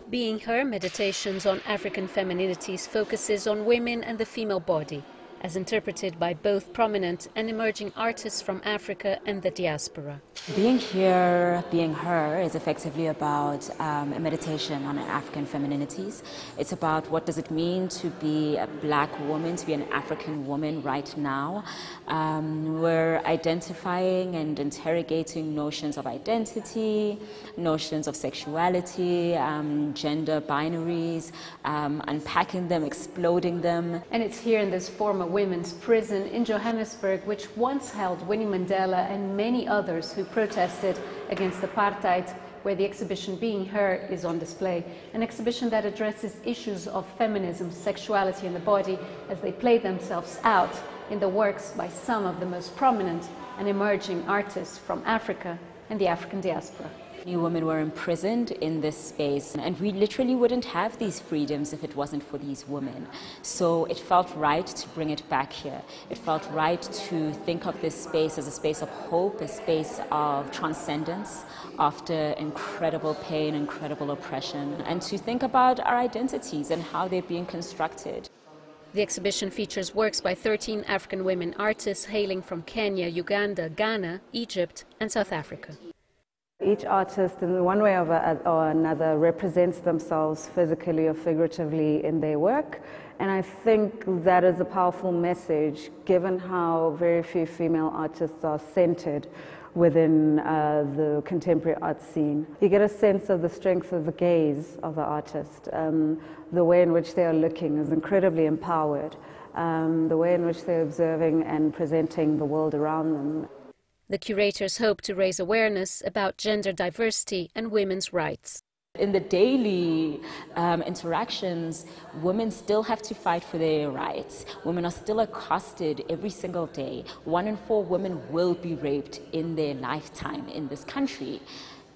Being Her, Meditations on African Femininities focuses on women and the female body, as interpreted by both prominent and emerging artists from Africa and the diaspora. Being Here, Being Her is effectively about a meditation on African femininities. It's about what does it mean to be a black woman, to be an African woman right now. We're identifying and interrogating notions of identity, notions of sexuality, gender binaries, unpacking them, exploding them. And it's here in this former women's prison in Johannesburg, which once held Winnie Mandela and many others who protested against apartheid, where the exhibition Being Her is on display. An exhibition that addresses issues of feminism, sexuality and the body as they play themselves out in the works by some of the most prominent and emerging artists from Africa and the African diaspora. Many women were imprisoned in this space, and we literally wouldn't have these freedoms if it wasn't for these women. So it felt right to bring it back here. It felt right to think of this space as a space of hope, a space of transcendence after incredible pain, incredible oppression, and to think about our identities and how they're being constructed. The exhibition features works by 13 African women artists hailing from Kenya, Uganda, Ghana, Egypt and South Africa. Each artist, in one way or another, represents themselves physically or figuratively in their work. And I think that is a powerful message, given how very few female artists are centered within the contemporary art scene. You get a sense of the strength of the gaze of the artist. The way in which they are looking is incredibly empowered. The way in which they're observing and presenting the world around them. The curators hope to raise awareness about gender diversity and women's rights. In the daily interactions, women still have to fight for their rights. Women are still accosted every single day. 1 in 4 women will be raped in their lifetime in this country.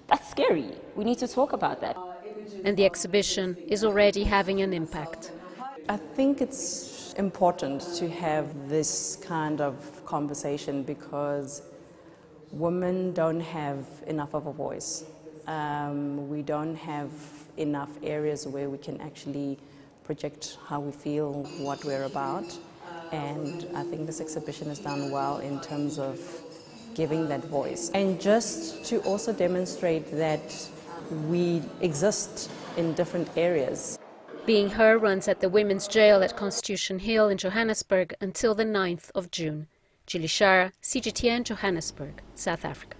That's scary. We need to talk about that. And the exhibition is already having an impact. I think it's important to have this kind of conversation because women don't have enough of a voice. We don't have enough areas where we can actually project how we feel, what we're about. And I think this exhibition has done well in terms of giving that voice. And just to also demonstrate that we exist in different areas. Being Her runs at the Women's Jail at Constitution Hill in Johannesburg until the 9th of June. Scheier, CGTN, Johannesburg, South Africa.